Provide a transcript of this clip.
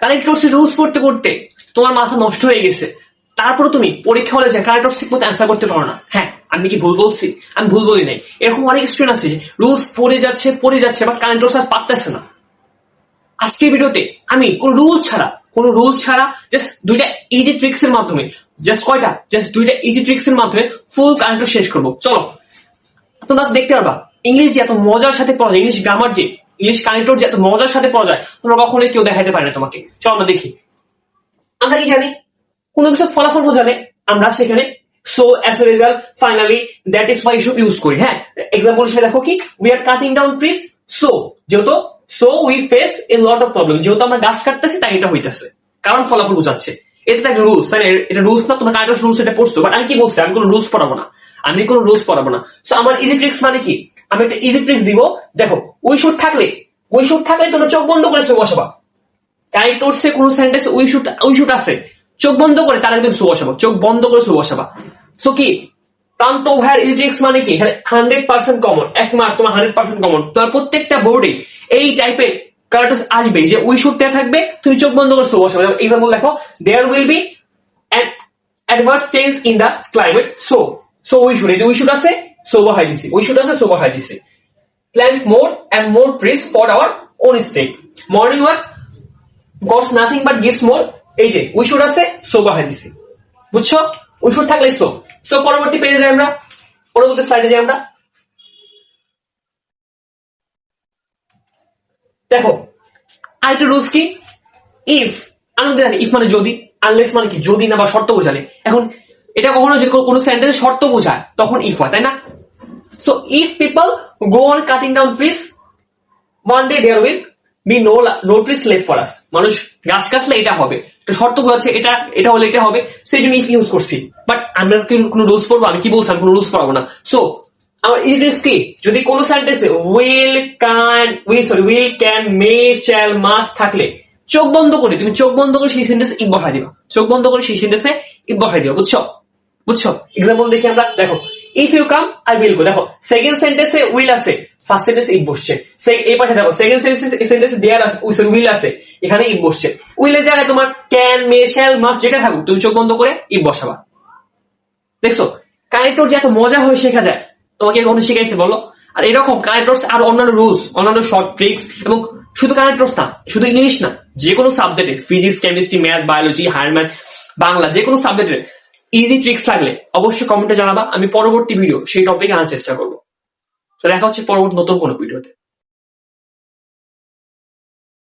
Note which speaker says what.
Speaker 1: Connectors rules পড়তে পড়তে তোমার মাথা নষ্ট হয়ে গেছে, তারপরে তুমি পরীক্ষা হলে যায় কানেক্টরস ঠিক মতো অ্যান্সার করতে পারো না। হ্যাঁ, আমি কি ভুল বলছি? আমি ভুল বলি নাই। এরকম অনেক স্টুডেন্ট আছে যে রুলস পড়ে যাচ্ছে বাট কানেক্টরস আর পারতেছে না। আজকের ভিডিওতে আমি কোন রুলস ছাড়া জাস্ট দুইটা ইজি ট্রিক্স এর মাধ্যমে, জাস্ট দুইটা ইজি ট্রিক্স এর মাধ্যমে ফুল কানেক্টর শেষ করবো। চলো, তোমরা দেখতে পারবা ইংলিশ যে এত মজার সাথে পড়া যায়, ইংলিশ গ্রামার যে, ইংলিশ কানেক্টর যে এত মজার সাথে পড়া যায়, তোমরা কখনোই কেউ দেখাতে পারে না তোমাকে। চলো আমরা দেখি। আমরা কি জানি? কোনো কিছু ফলাফল বোঝালে আমরা সেখানে so as a result finally that is why issue use করি। হ্যাঁ, এক্সাম্পল হিসেবে দেখো কি, we are cutting down trees, যেহেতু we face a lot of problem, যেহেতু আমরা গাছ কাটতেছি তাই এটা হইতেছে, কারণ ফলাফল বোঝাচ্ছে। এটা তো একটা রুলস, তাই না? এটা রুলস না, তোমার কাইন্ড অফ রুলস এটা পড়ছো। বাট আমি কি বলছি, আমি কোনো রুলস পড়াবো না। সো আমার ইজি ট্রিক্স মানে কি, আমি একটা ইজি ট্রিক্স দিব। দেখো, উই শুড থাকলে তোমরা চোখ বন্ধ করে সো বসাবা। কানেক্টরসে কোন সেন্টেন্স উই শুড আছে, চোখ বন্ধ করে তার একদম সো বসাবা, চোখ বন্ধ করে সো বসাবা। সো কি প্রান্ত ভাইয়ের ইজি ট্রিক্স মানে কি, এখানে 100% কমন, 1 মার্ক তোমার 100% কমন। তোমার প্রত্যেকটা বোর্ডে এই টাইপের কানেক্টরস আসবে যে উই শুড থাকবে, তুমি চোখ বন্ধ করে সো বসাবা। এক্সাম্পল দেখো, there will be an adverse change in the climate, so we should, এই যে উই শুড আছে সো বহাই দিছি, plant more and more trees for our own sake, morning work costs nothing but gives more, এই যে we should আছে so বহাই দিছি। বুঝছো? উই শুড থাকলে সো পরবর্তী পেজে যাই আমরা, পরবর্তী স্লাইডে যাই আমরা। দেখো আরেকটা রুলস কি, ইফ ইফ মানে যদি, আনলেস মানে কি যদি না বা শর্ত বোঝালে। এখন এটা কখনো যদি কোনো সেন্টেন্সে শর্ত বোঝায় তখন ইফ হয়, তাই না? So if people go on cutting down trees, one day there will be no trees left for us. মানুষ গাছ কাটলে এটা হবে, একটা শর্ত বোঝাচ্ছে, এটা হলে এটা হবে, সেই জন্য ইফ ইউজ করছি। বাট আমরা কি কোনো রুলস পড়বো? আমি কি বলছি, আমি কোনো রুলস পড়াবো না। সো আমার ইজ কি, যদি কোনো সেন্টেন্সে will can May shall must থাকলে চোখ বন্ধ করে সেই সেন্টেন্সে ইফ বসাই দিবা, বুঝছো? এক্সাম্পল দেখি আমরা। দেখো, if you come I will go. দেখো সেকেন্ড সেন্টেন্সে উইল আছে, ফার্স্ট সেন্টেন্সে ইফ বসছে। এই পাশে দেখো সেকেন্ড সেন্টেন্সে দেয়ার আছে, উইল আছে, এখানে ইফ বসছে। উইলের জায়গায় তোমার ক্যান মে শ্যাল মাস্ট যেটা থাকুক, তুমি চোখ বন্ধ করে ইফ বসাবা। দেখছো কানেক্টর যে এত মজা হয়ে শেখা যায়, তোমাকে কখনো শিখাইছে বলো? আর এরকম কানেক্টরস আর অন্যান্য রুলস, অন্যান্য শর্ট ট্রিক্স, এবং শুধু কানেক্টরস না, শুধু ইংলিশ না, যে কোনো সাবজেক্টে, physics, chemistry, math, biology, higher math, Bangla, যে কোনো সাবজেক্টের ইজি ট্রিক্স থাকলে অবশ্যই কমেন্টে জানাবা। আমি পরবর্তী ভিডিও সেই টপিকে আনার চেষ্টা করবো। তো দেখা হচ্ছে পরবর্তী নতুন কোনো ভিডিওতে।